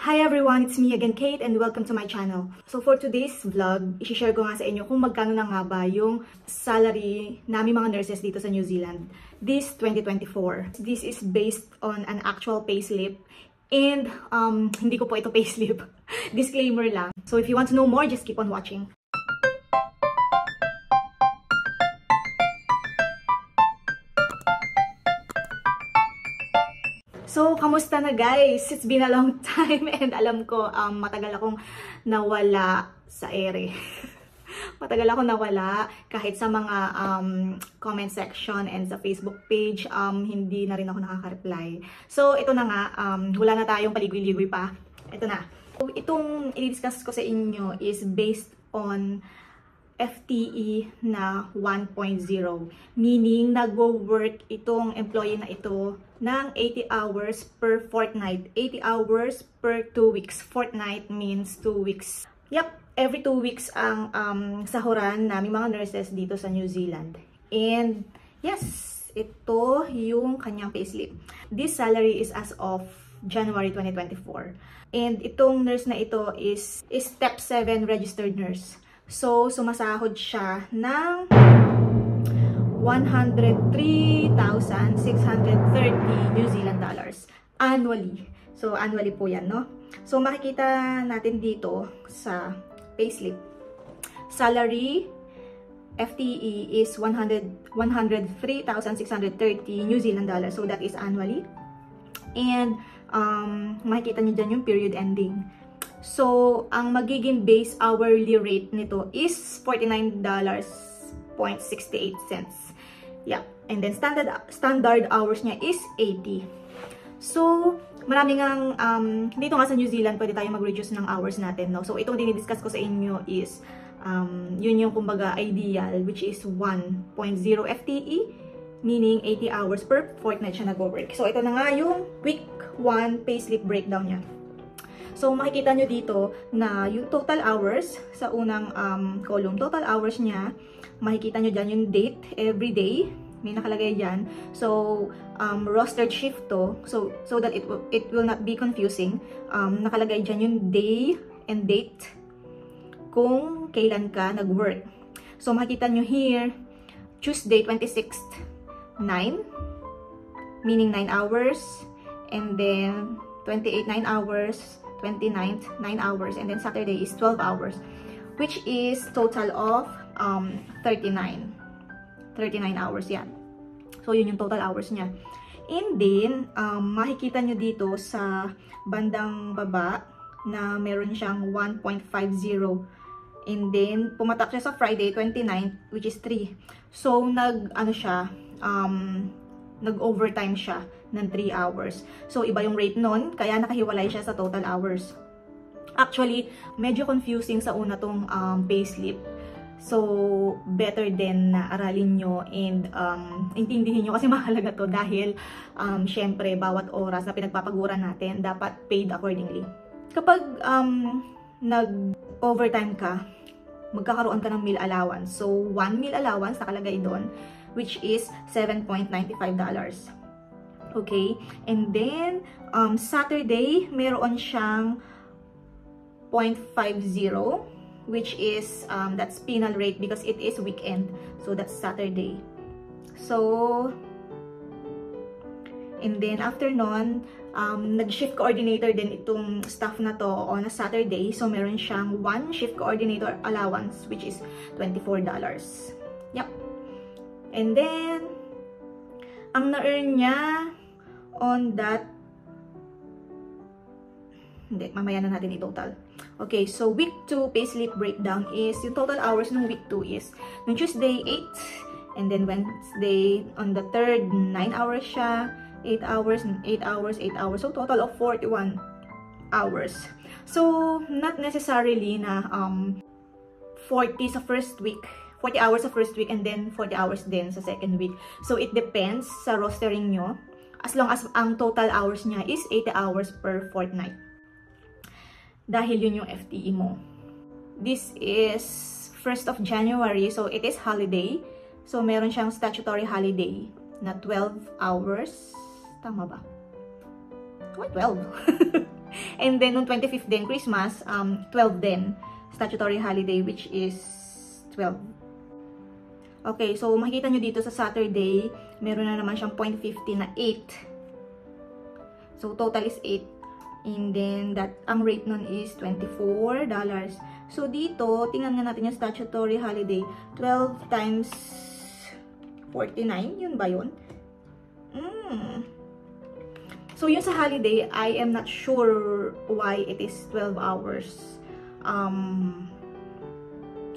Hi everyone, it's me again, Kate, and welcome to my channel. So for today's vlog, i-share ko nga sa inyo kung magkano na nga ba yung salary namin mga nurses dito sa New Zealand this 2024. This is based on an actual payslip and hindi ko po ito payslip. Disclaimer lang. So if you want to know more, just keep on watching. So, kamusta na guys? It's been a long time and alam ko matagal akong nawala sa ere. Matagal ako nawala kahit sa mga comment section and sa Facebook page, hindi na rin ako nakaka-reply. So, ito na nga, wala na tayong paligoy-ligoy pa. Ito na. So, itong i-discuss ko sa inyo is based on FTE na 1.0, meaning nagwo-work itong employee na ito ng 80 hours per fortnight. 80 hours per 2 weeks. Fortnight means 2 weeks. Yep, every 2 weeks ang sahuran namin mga nurses dito sa New Zealand. And yes, ito yung kanyang payslip. This salary is as of January 2024. And itong nurse na ito is step 7 registered nurse. So, sumasahod siya ng 103,630 New Zealand dollars annually. So, annually po yan, no? So, makikita natin dito sa payslip. Salary, FTE is 103,630 New Zealand dollars. So, that is annually. And, makikita nyo dyan yung period ending. So, ang magiging base hourly rate nito is $49.68. Yeah. And then, standard hours niya is 80. So, maraming dito nga sa New Zealand, pwede tayo mag-reduce ng hours natin, no? So, itong dinidiscuss ko sa inyo is, yun yung kumbaga ideal, which is 1.0 FTE, meaning 80 hours per fortnight siya nag-work. So, ito na nga yung week 1 payslip breakdown niya. So, makikita nyo dito na yung total hours sa unang column, total hours niya, makikita nyo dyan yung date, every day, may nakalagay dyan. So, rostered shift to, so that it will not be confusing. Nakalagay dyan yung day and date kung kailan ka nag-work. So, makikita nyo here, Tuesday 26th, 9, meaning 9 hours, and then 28, 9 hours, 29th, 9 hours, and then Saturday is 12 hours, which is total of 39 hours yan. So, yun yung total hours niya. And then, makikita nyo dito sa bandang baba na meron siyang 1.50. And then, pumatak siya sa Friday 29th, which is 3. So, nag-overtime siya ng 3 hours. So, iba yung rate nun, kaya nakahiwalay siya sa total hours. Actually, medyo confusing sa una tong payslip. So, better din na aralin nyo and intindihin nyo kasi mahalaga to dahil syempre, bawat oras na pinagpapaguran natin, dapat paid accordingly. Kapag nag-overtime ka, magkakaroon ka ng meal allowance. So, 1 meal allowance nakalagay doon, which is $7.95. Okay? And then, Saturday, meron siyang 0.50, which is, that's penal rate because it is weekend. So, that's Saturday. So, and then, after nun, nag-shift coordinator din itong staff na to on a Saturday. So, meron siyang 1 shift coordinator allowance, which is $24. Yep. And then, ang na-earn niya on that, hindi, mamaya na natin i-total. Okay, so week 2 payslip breakdown is, yung total hours ng week 2 is, no Tuesday, 8, and then Wednesday, on the 3rd, 9 hours siya, 8 hours, 8 hours, 8 hours, so total of 41 hours. So, not necessarily na 40 sa first week, 40 hours sa first week, and then 40 hours din sa second week. So, it depends sa rostering nyo, as long as ang total hours niya is 80 hours per fortnight. Dahil yun yung FTE mo. This is 1st of January, so it is holiday. So, meron siyang statutory holiday na 12 hours. Tama ba? Why 12? And then, nung 25th din, Christmas, 12 din. Statutory holiday, which is 12. Okay, so makikita nyo dito sa Saturday, meron na naman siyang 0.50 na 8. So, total is 8. And then, ang rate nun is $24. So, dito, tingnan nga natin yung statutory holiday. 12 times 49, yun ba yun? So, yun sa holiday, I am not sure why it is 12 hours.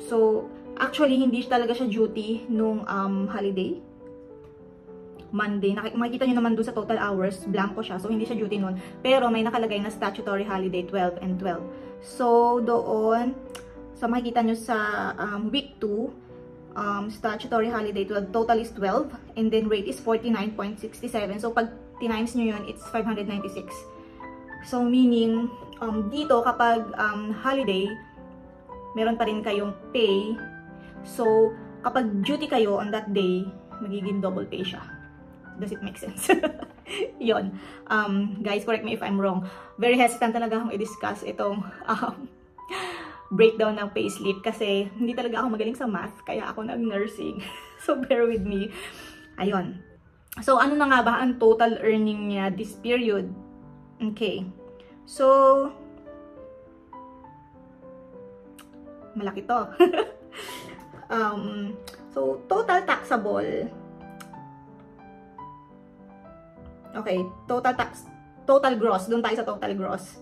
So, actually, hindi talaga siya duty nung holiday. Monday. Makikita nyo naman doon sa total hours, blanco siya. So, hindi siya duty nun. Pero, may nakalagay na statutory holiday 12 and 12. So, doon, makikita nyo sa week 2, statutory holiday 12, total is 12. And then, rate is 49.67. So, pag tinimes nyo yun, it's 596. So, meaning, dito, kapag holiday, meron pa rin kayong pay. So, kapag duty kayo on that day, magiging double pay siya. Does it make sense? Yun. Guys, correct me if I'm wrong. Very hesitant talaga akong i-discuss itong breakdown ng payslip kasi hindi talaga ako magaling sa math, kaya ako nag-nursing. So, bear with me. Ayun. So, ano na nga ba ang total earning niya this period? Okay. So, malaki to. So, total taxable. Okay, total gross. Doon tayo sa total gross.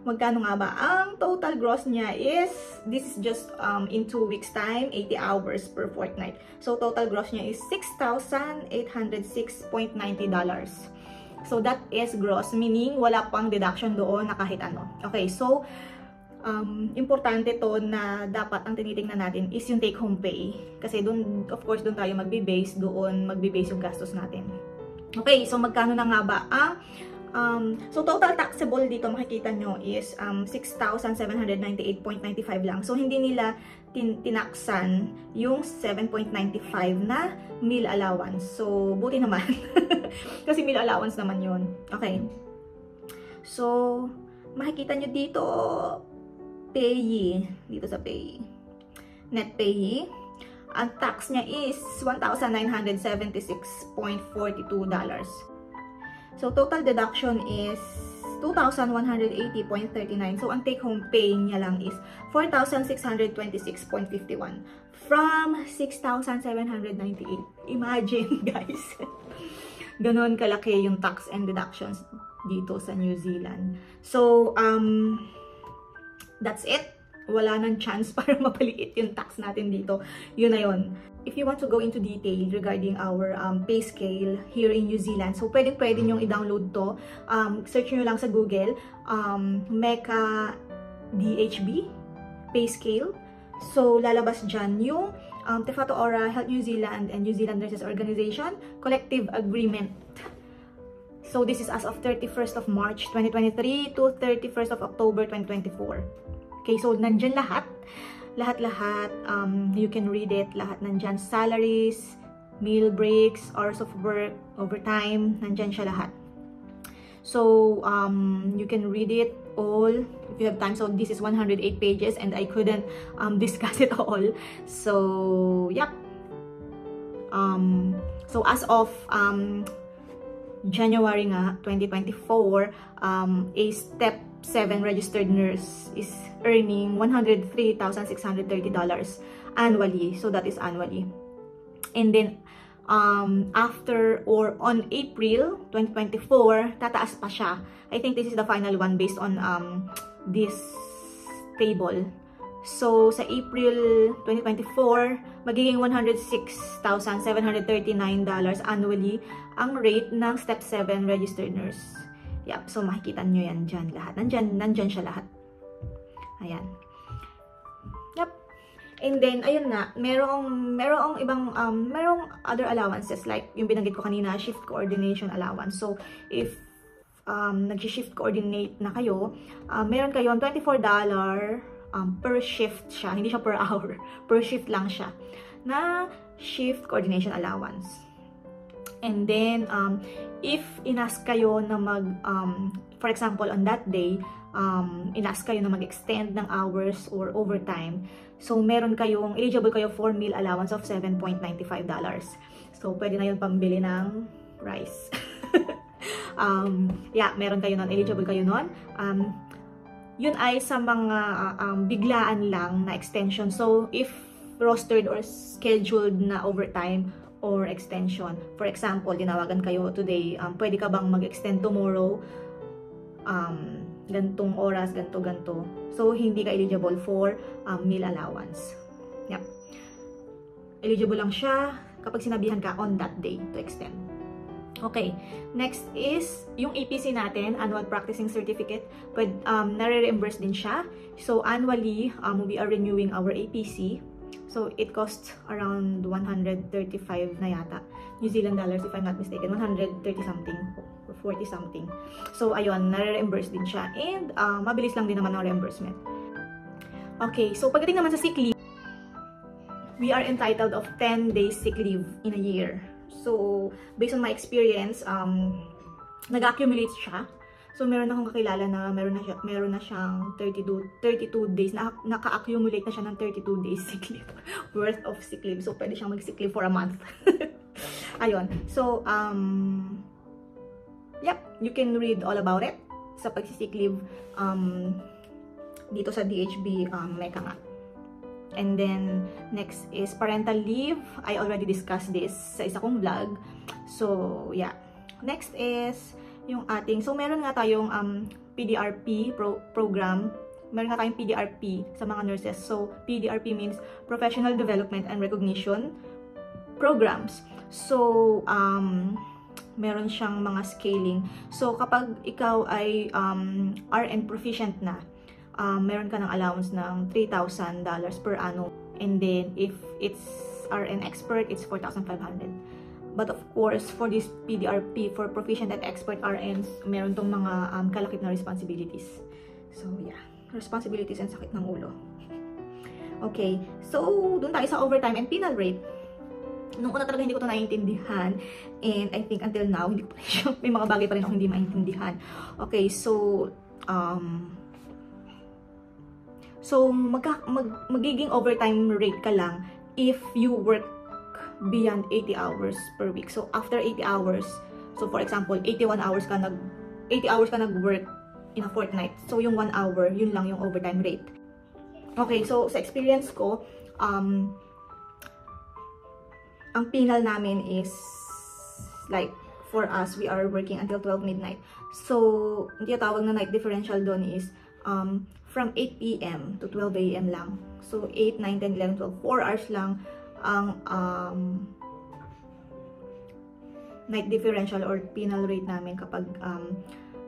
Magkano nga ba? Ang total gross niya is, this is just in 2 weeks time, 80 hours per fortnight. So, total gross niya is $6,806.90. So, that is gross, meaning wala pang deduction doon na kahit ano. Okay, so, importante to na dapat ang tinitingnan natin is yung take-home pay. Kasi doon, of course, doon tayo magbe-base, doon magbe-base yung gastos natin. Okay, so magkano na nga ba ang so total taxable dito makikita nyo is 6,798.95 lang. So hindi nila tinaksan yung 7.95 na meal allowance. So buti naman. Kasi meal allowance naman yun. Okay. So makikita nyo dito payee, dito sa payee. Net payee. Ang tax niya is $1,976.42. So, total deduction is $2,180.39. So, ang take-home pay niya lang is $4,626.51 from $6,798. Imagine, guys. Ganon kalaki yung tax and deductions dito sa New Zealand. So, that's it. Wala nang chance para mapaliit yung tax natin dito. Yun na yun. If you want to go into detail regarding our pay scale here in New Zealand, so pwede nyong i-download to. Search nyo lang sa Google, MECA DHB pay scale. So, lalabas dyan yung Te Whatu Ora Health New Zealand and New Zealand Nurses Organization Collective Agreement. So, this is as of 31st of March 2023 to 31st of October 2024. Okay, so nandyan lahat. Lahat-lahat, you can read it. Lahat nandyan. Salaries, meal breaks, hours of work, overtime, nandyan siya lahat. So, you can read it all if you have time. So, this is 108 pages and I couldn't discuss it all. So, yep. So, as of January nga, 2024, a step 7 registered nurse is earning $103,630 annually. So that is annually. And then after or on April 2024, tataas pa siya. I think this is the final one based on this table. So sa April 2024, magiging $106,739 annually ang rate ng step 7 registered nurse. Yep, so makikita nyo yan dyan lahat. Nandyan siya lahat. Ayan. Yep. And then, ayun nga, merong ibang, merong other allowances like yung binanggit ko kanina, shift coordination allowance. So, if nag-shift coordinate na kayo, meron kayong $24 per shift siya. Hindi siya per hour. Per shift lang siya. Na shift coordination allowance. And then, if inask kayo na for example, on that day, inask kayo na mag-extend ng hours or overtime, so meron kayong, eligible kayo for meal allowance of $7.95. So, pwede na yun pambili ng rice. Yeah, meron kayo nun, eligible kayo nun. Yun ay sa mga biglaan lang na extension. So, if rostered or scheduled na overtime or extension, for example, tinawagan kayo today, pwede ka bang mag-extend tomorrow, gantong oras, ganto. So, hindi ka eligible for meal allowance. Yep. Eligible lang siya kapag sinabihan ka on that day to extend. Okay, next is yung APC natin, Annual Practicing Certificate. Nare-reimburse din siya. So, annually, we are renewing our APC. So, it costs around 135 na yata. New Zealand dollars, if I'm not mistaken. 130 something, 40 something. So, ayun, nare-reimburse din siya. And, mabilis lang din naman ang reimbursement. Okay, so pagdating naman sa sick leave, we are entitled of 10 days sick leave in a year. So, based on my experience, nag-accumulate siya. So, meron akong kakilala na meron na siyang 32 days, naka-accumulate na siya ng 32 days sick leave, worth of sick leave. So, pwede siyang mag-sick leave for a month. Ayun. So, yep, you can read all about it sa pag-sick leave dito sa DHB Meka nga. And then, next is parental leave. I already discussed this sa isa kong vlog. So, yeah. Next is yung ating, so meron nga tayong PDRP program. Meron nga tayong PDRP sa mga nurses. So, PDRP means Professional Development and Recognition Programs. So, meron siyang mga scaling. So, kapag ikaw ay RN proficient na, meron ka ng allowance ng $3,000 per annum. And then, if it's RN expert, it's $4,500. But of course, for this PDRP, for proficient and expert RNs, meron tong mga kalakip na responsibilities. So, yeah. Responsibilities and sakit ng ulo. Okay. So, dun tayo sa overtime and penal rate. Nung una talaga hindi ko ito naiintindihan. And I think until now, hindi ko may mga bagay pa rin ako hindi maintindihan. Okay. So, magiging overtime rate ka lang if you work beyond 80 hours per week. So, after 80 hours, so for example, 80 hours ka nag-work in a fortnight. So, yung 1 hour, yun lang yung overtime rate. Okay, so sa experience ko, ang penal namin is like, for us, we are working until 12 midnight. So, yung tinatawag na night differential doon is from 8 p.m. to 12 a.m. lang. So, 8, 9, 10, 11, 12, 4 hours lang ang night differential or penal rate namin kapag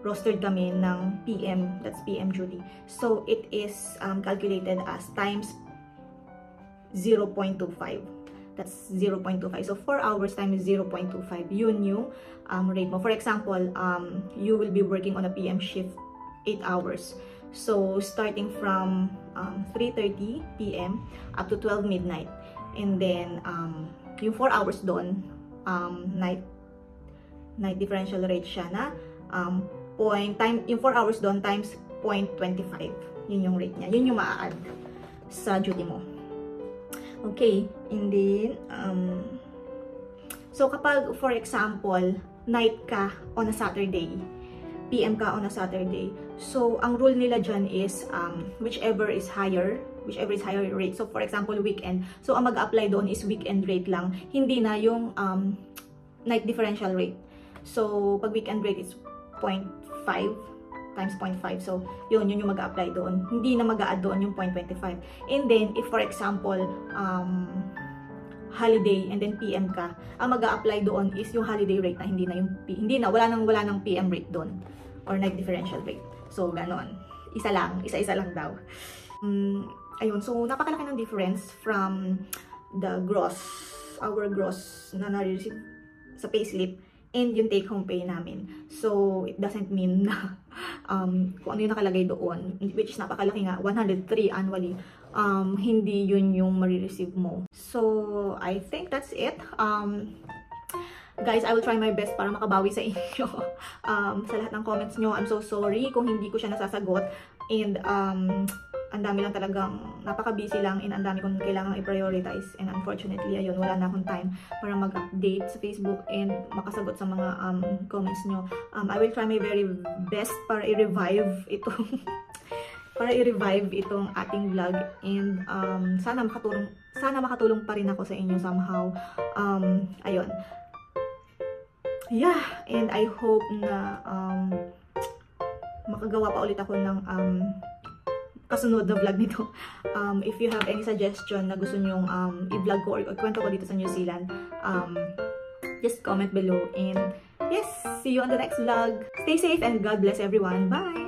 rostered kami ng PM, that's PM duty. So, it is calculated as times 0.25. That's 0.25. So, 4 hours times 0.25. Yun yung rate mo. For example, you will be working on a PM shift 8 hours. So, starting from 3:30 p.m. up to 12 midnight. And then, yung 4 hours doon, night differential rate siya na yung 4 hours doon times 0.25. Yun yung rate niya. Yun yung maa-add sa duty mo. Okay. And then, so kapag, for example, night ka on a Saturday, PM ka on a Saturday. So, ang rule nila dyan is whichever is higher rate. So, for example, weekend. So, ang mag-apply doon is weekend rate lang. Hindi na yung night differential rate. So, pag weekend rate is 0.5 times 0.5. So, yun yung mag-apply doon. Hindi na mag-a-add doon yung 0.25. And then, if for example, holiday and then PM ka, ang mag-a-apply doon is yung holiday rate na wala nang PM rate doon or night differential rate. So, ganon. Isa lang daw. Ayun, so napakalaki ng difference from the our gross na na-receive sa payslip and yung take-home pay namin. So, it doesn't mean na kung ano yung nakalagay doon, which is napakalaki nga, 103 annually, hindi yun yung marireceive mo. So, I think that's it. guys, I will try my best para makabawi sa inyo. Sa lahat ng comments nyo, I'm so sorry kung hindi ko siya nasasagot. And, ang dami lang talagang, napaka-busy lang, and ang dami kong kailangang i-prioritize. And unfortunately, ayun, wala na akong time para mag-update sa Facebook and makasagot sa mga comments nyo. I will try my very best para i-revive itong itong ating vlog, and sana makatulong pa rin ako sa inyo somehow. Ayun. Yeah, and I hope na makagawa pa ulit ako ng kasunod na vlog nito. If you have any suggestion na gusto nyong i-vlog ko or kwento ko dito sa New Zealand, just comment below. And yes, see you on the next vlog. Stay safe and God bless everyone. Bye!